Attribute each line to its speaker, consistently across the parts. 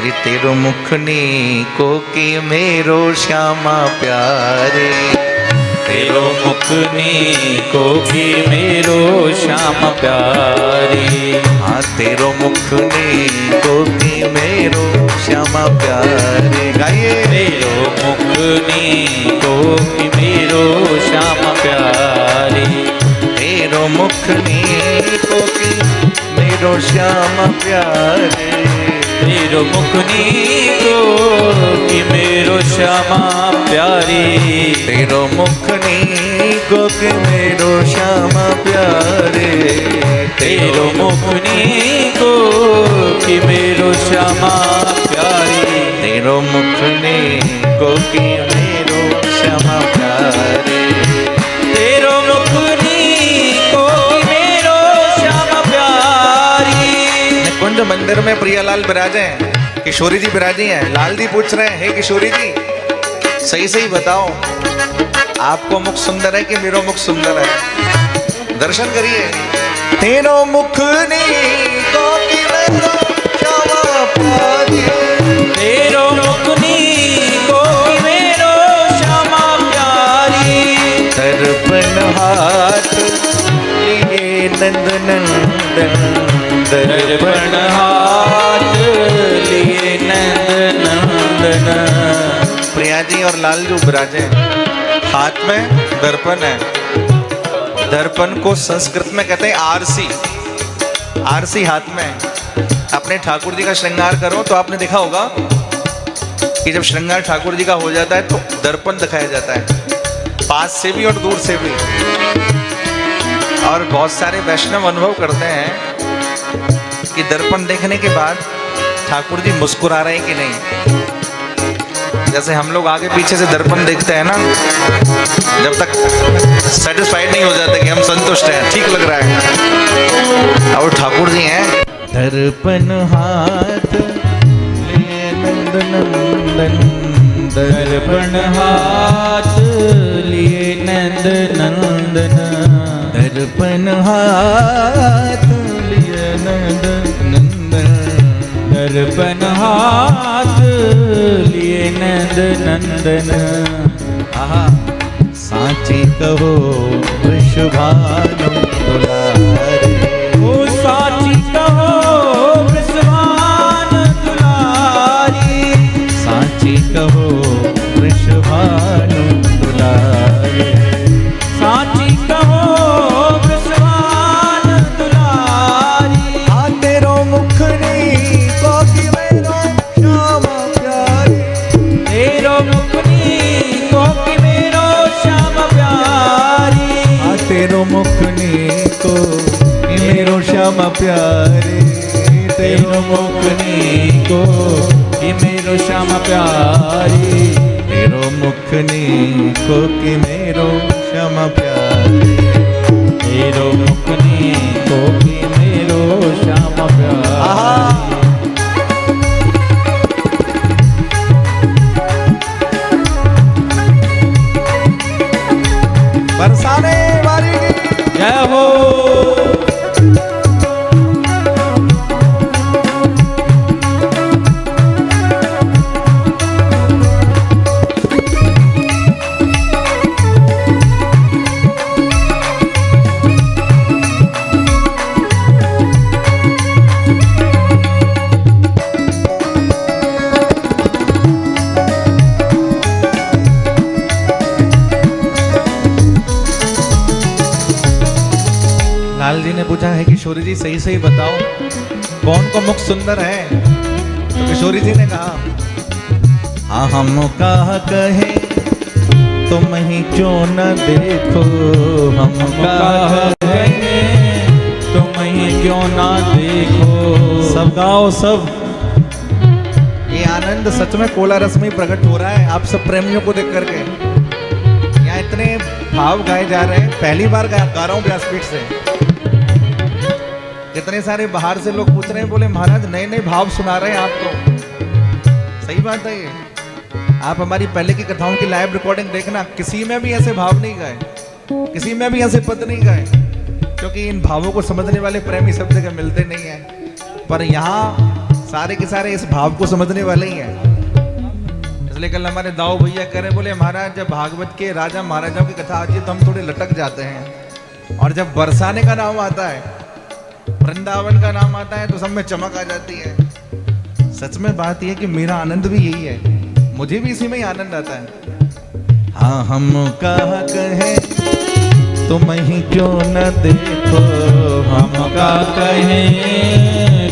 Speaker 1: अरे तेरो मुखनी को की मेरो श्यामा प्यारे,
Speaker 2: तेरो मुखनी को की मेरो श्याम प्यारी।
Speaker 1: हाँ तेरो मुखनी को की मेरो श्यामा प्यारे। गाइए।
Speaker 2: तेरो मुखनी को की मेरो श्याम प्यारी।
Speaker 1: तेरो मुखनी को की मेरो श्यामा प्यारे।
Speaker 2: तेरो मुखनी को की मेरो श्यामा प्यारी।
Speaker 1: तेरो मुखनी को की मेरो श्यामा प्यारे।
Speaker 2: तेरो मुखनी को की मेरो श्यामा प्यारी।
Speaker 1: तेरो मुखनी को की मेरो श्यामा प्यारे।
Speaker 2: तेरो मुखनी को की मेरो श्यामा प्यारी।
Speaker 1: निकुंज मंदिर में प्रियालाल विराजे हैं, किशोरी जी विराजी हैं। लाल जी पूछ रहे हैं, हे किशोरी जी सही सही बताओ, आपको मुख सुंदर है कि मेरो मुख सुंदर है? दर्शन करिए। तेरो मुखनी को की मेरो श्यामा प्यारी।
Speaker 2: तेरो मुखनी को की मेरो श्यामा प्यारी।
Speaker 1: दर्पण हाथ लिए नंद नंदन।
Speaker 2: दर्पण हाथ लिए नंद नंदन।
Speaker 1: प्रिया जी और लाल जो विराजे, हाथ में दर्पण है। दर्पण को संस्कृत में कहते हैं आरसी। आरसी हाथ में। अपने ठाकुर जी का श्रृंगार करो तो आपने देखा होगा कि जब श्रृंगार ठाकुर जी का हो जाता है तो दर्पण दिखाया जाता है, पास से भी और दूर से भी। और बहुत सारे वैष्णव अनुभव करते हैं कि दर्पण देखने के बाद ठाकुर जी मुस्कुरा रहे हैं कि नहीं। जैसे हम लोग आगे पीछे से दर्पण देखते हैं ना, जब तक सेटिस्फाइड नहीं हो जाते कि हम संतुष्ट हैं, ठीक लग रहा है। और ठाकुर जी हैं, दर्पण हाथ लिए नंद नंदन।
Speaker 2: दर्पण हाथ लिए नंद नंदन।
Speaker 1: दर्पण हाथ लिए नंद नंदन।
Speaker 2: दर्पण हाथ लिए नंद नंदन।
Speaker 1: आहा साची कहो वृषभानु दुलारे।
Speaker 2: ओ साची कहो वृषभान दुलारी।
Speaker 1: साची कहो वृषभानु दुलारे।
Speaker 2: साची कहो वृषभान दुलारी।
Speaker 1: आ तेरो मुखनी को की मेरो श्यामा प्यारे।
Speaker 2: तेरो मुखनी को की मेरो श्याम प्यारी।
Speaker 1: आ तेरो मुखनी को की मेरो श्यामा प्यारे।
Speaker 2: तेरो मुखनी को की मेरो श्याम प्यारी।
Speaker 1: तेरो मुखनी को की मेरो श्यामा प्यारे।
Speaker 2: तेरो मुखनी को की मेरो श्याम प्यारी।
Speaker 1: बरसाने वाली
Speaker 2: जय हो।
Speaker 1: लाल जी ने पूछा है किशोरी जी सही सही बताओ कौन को मुख सुंदर है? तो किशोरी जी ने कहा, हाँ हम कहा कहे तुम ही क्यों न देखो। हम कहा
Speaker 2: कहे तुम ही क्यों ना देखो।
Speaker 1: सब गाओ सब। ये आनंद सच में कोला रस में प्रकट हो रहा है आप सब प्रेमियों को देख करके। यहाँ इतने भाव गाए जा रहे हैं, पहली बार गा रहा हूँ व्यासपीठ से। कितने सारे बाहर से लोग पूछ रहे हैं, बोले महाराज नए नए भाव सुना रहे हैं आप तो। सही बात है ये। आप हमारी पहले की कथाओं की लाइव रिकॉर्डिंग देखना, किसी में भी ऐसे भाव नहीं गाए, किसी में भी ऐसे पद नहीं गाए, क्योंकि इन भावों को समझने वाले प्रेमी सब जगह मिलते नहीं है। पर यहाँ सारे के सारे इस भाव को समझने वाले ही हैं। इसलिए कल हमारे दाऊ भैया कह रहे, बोले महाराज जब भागवत के राजा महाराजाओं की कथा आती है तो हम थोड़े लटक जाते हैं, और जब बरसाने का नाम आता है, वृंदावन का नाम आता है, तो सब में चमक आ जाती है। सच में बात यह है कि मेरा आनंद भी यही है, मुझे भी इसी में ही आनंद आता है। हाँ हम कहा कहें तुम ही क्यों न देखो,
Speaker 2: हम का कहें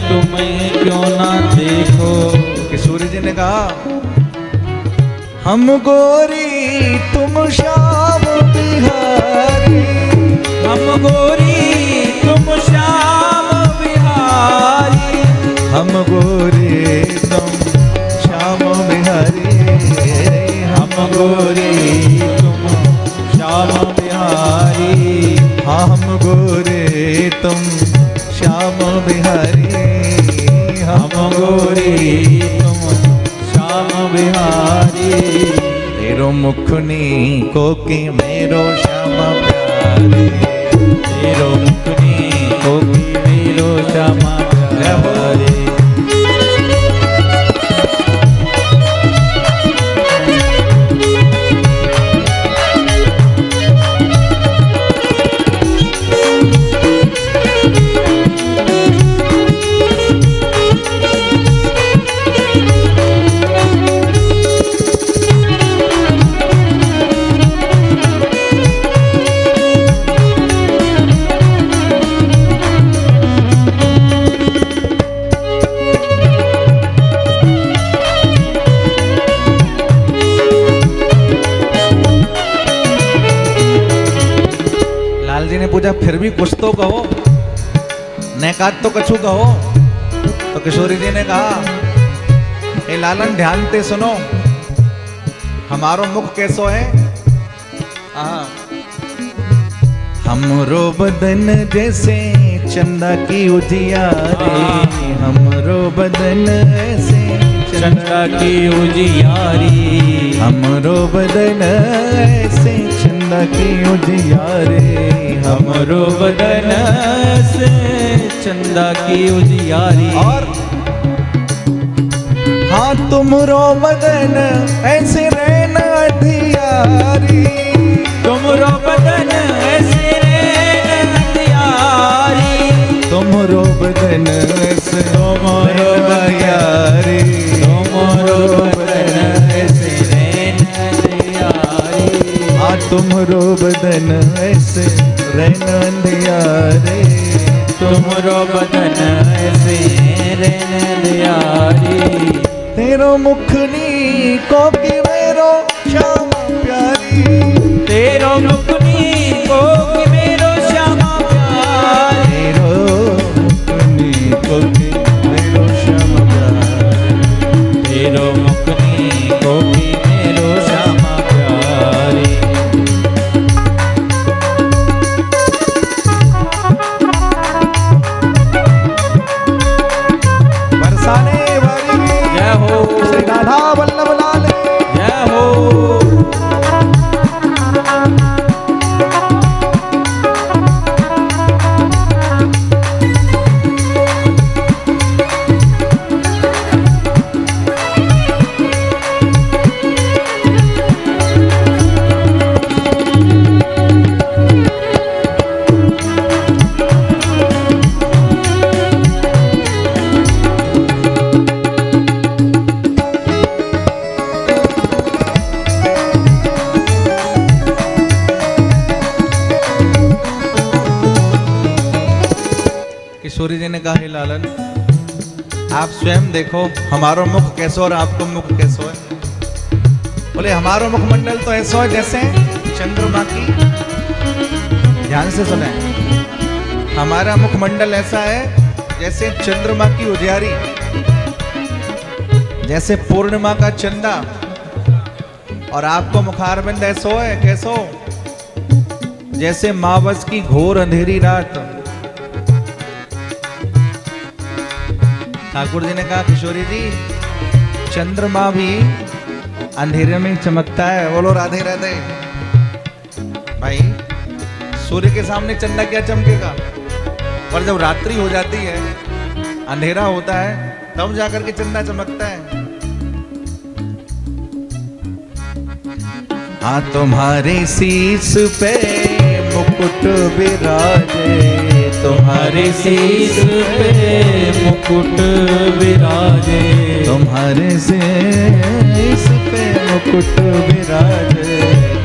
Speaker 2: तुम क्यों ना देखो।
Speaker 1: किशोरी जी ने कहा, हम गोरी तुम श्याम बिहारी,
Speaker 2: हम गोरी तुम श्याम बिहारी,
Speaker 1: हम गोरी तुम श्याम बिहारी,
Speaker 2: हम गोरी तुम श्याम बिहारी,
Speaker 1: हाँ हम गोरे तुम श्याम बिहारी,
Speaker 2: हम गोरी तुम श्याम बिहारी।
Speaker 1: तेरो मुखनी को कि मेरो श्याम प्यारे,
Speaker 2: तेरो मुखनी को कि मेरो श्याम प्यारे।
Speaker 1: पूजा फिर भी कुछ तो कहो, नैकात तो कछु कहो। तो किशोरी जी ने कहा, ए लालन ध्यान से सुनो, हमारो मुख कैसो है। हमरो बदन जैसे चंदा की उजियारे, हमरो बदन ऐसे
Speaker 2: चंदा की उजियारी,
Speaker 1: हमरो बदन ऐसे चंदा की उजियारे,
Speaker 2: हमरो बदन से चंदा की उजियारी।
Speaker 1: और हाँ तुमरो बदन ऐसे रैना अंधियारी,
Speaker 2: तुमरो बदन ऐसे रैना अंधियारी,
Speaker 1: तुमरो बदन ऐसे
Speaker 2: तुमरो
Speaker 1: अंधियारी,
Speaker 2: तुमरो बदन ऐसे रैना अंधियारी,
Speaker 1: हाँ तुमरो बदन ऐसे रैना अंधियारी,
Speaker 2: तुमरो बदन ऐसे रैना अंधियारी।
Speaker 1: तेरो मुखनी को कि मेरो श्याम प्यारी,
Speaker 2: तेरो मुखनी को कि मेरो श्याम प्यारी,
Speaker 1: तेरो मुखनी को कि मेरो श्याम प्यारी,
Speaker 2: तेरो मुखनी को कि मेरो श्याम प्यारी।
Speaker 1: बरसाने वाली
Speaker 2: जय हो
Speaker 1: श्री राधा वल्लभ लाल,
Speaker 2: जय हो।
Speaker 1: किशोरी जी ने कहा, हे लालन आप स्वयं देखो हमारो मुख कैसो और आपको मुख कैसो है। बोले हमारो मुखमंडल तो ऐसा है जैसे चंद्रमा की, ध्यान से सुने, हमारा मुखमंडल ऐसा है जैसे चंद्रमा की उजियारी, जैसे पूर्णिमा का चंदा, और आपको मुखारबिंद ऐसो है कैसो, जैसे मावस की घोर अंधेरी रात। ठाकुर जी ने कहा, किशोरी जी चंद्रमा भी अंधेरे में चमकता है। बोलो राधे राधे। भाई सूर्य के सामने चंदा क्या चमकेगा, पर जब रात्रि हो जाती है, अंधेरा होता है, तब जाकर के चंदा चमकता है। हाँ तुम्हारे शीश पे मुकुट विराजे,
Speaker 2: तुम्हारे शीश पे मुकुट विराजे,
Speaker 1: तुम्हारे शीश पे मुकुट विराजे,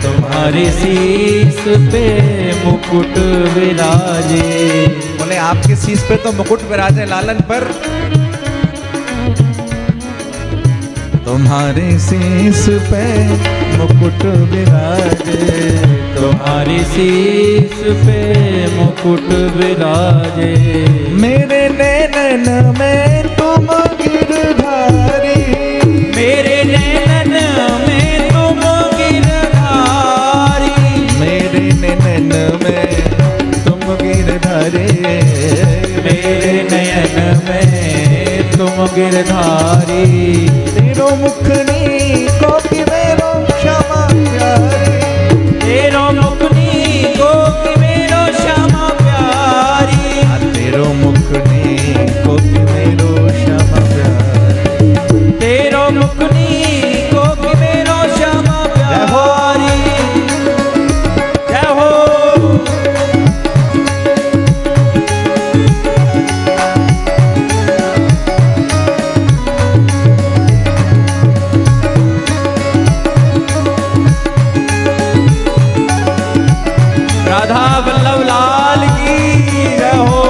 Speaker 2: तुम्हारे शीश पे मुकुट विराजे।
Speaker 1: बोले आपके शीश पे तो मुकुट विराजे लालन पर, तुम्हारे शीश पे मुकुट विराजे,
Speaker 2: तुम्हारे शीश पे मुकुट विराजे।
Speaker 1: मेरे नैनन में तुम गिरधारी,
Speaker 2: मेरे नैनन में तुम गिरधारी,
Speaker 1: मेरे नैनन में तुम गिरधारी,
Speaker 2: मेरे नयन में तुम गिरधारी।
Speaker 1: तेरो मुखनी को कि मेरो क्षमा प्यारी,
Speaker 2: तेरो मुखनी को कि मेरो क्षमा प्यारी,
Speaker 1: तेरो मुखनी को कि मेरो क्षमा प्यारी,
Speaker 2: तेरो मुखनी को कि मेरो क्षमा प्यारी। जय हो राधा वल्लभ लाल की जय हो।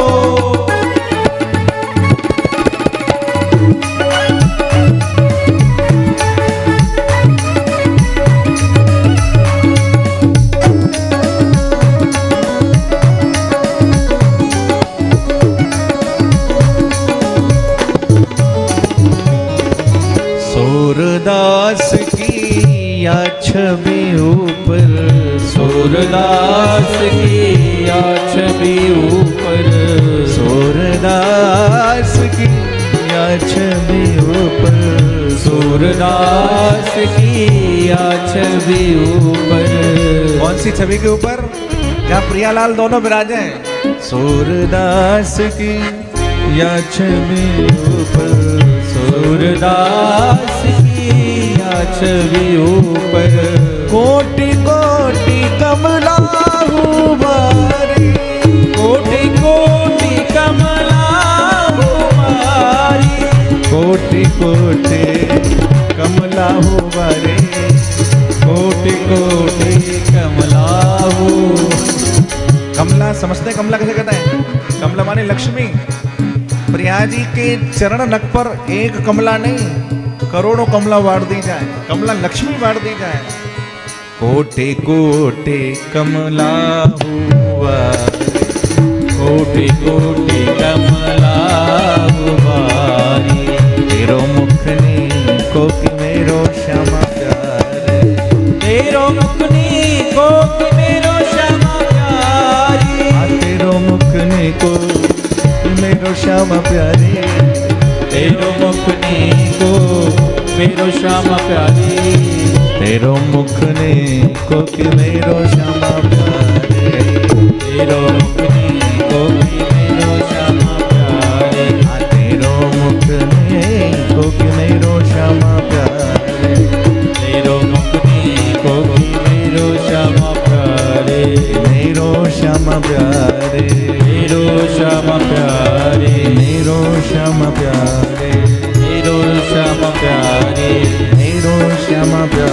Speaker 1: सूरदास की या छवि ऊपर,
Speaker 2: सूरदास की या छवि ऊपर,
Speaker 1: सूरदास की या छवि ऊपर,
Speaker 2: सूरदास की या छवि ऊपर।
Speaker 1: कौन सी छवि के ऊपर? जहाँ प्रियालाल दोनों विराजे हैं। सूरदास की या छवि ऊपर,
Speaker 2: सूरदास की या छवि ऊपर।
Speaker 1: कोटि कोटि कमला हुमारी,
Speaker 2: कोटि कोटि कमला हुमारी,
Speaker 1: कोटि कोटि कमला हुमारी,
Speaker 2: कोटि कोटि कमला हो।
Speaker 1: कमला समझते हैं? कमला कैसे कहते हैं? कमला माने लक्ष्मी। प्रिया जी के चरण नख पर एक कमला नहीं, करोड़ों कमला बांट दी जाए, कमला लक्ष्मी बांट दी जाए। कोटि कोटि कमला हुआ,
Speaker 2: कोटि कोटि कमला हुमारी,
Speaker 1: तेरो मुखनी को कि मेरो क्षमा प्यारे,
Speaker 2: तेरो मुखनी को कि मेरो क्षमा प्यारी,
Speaker 1: तेरो मुखनी को मेरो श्यामा प्यारी,
Speaker 2: तेरो मुखनी को मेरो श्यामा प्यारी,
Speaker 1: तेरो मुखनी को कि मेरो श्यामा प्यारे,
Speaker 2: तेरो मुखनी को कि मेरो श्यामा प्यारे,
Speaker 1: तेरो मुखनी को कि मेरो श्यामा प्यारे,
Speaker 2: तेरो मुखनी को कि मेरो श्यामा प्यारे,
Speaker 1: मेरो श्यामा प्यारे,
Speaker 2: मेरो श्यामा प्यारे,
Speaker 1: मेरो श्यामा प्यारे,
Speaker 2: मेरो श्यामा प्यारे,
Speaker 1: मेरो श्यामा प्यारे।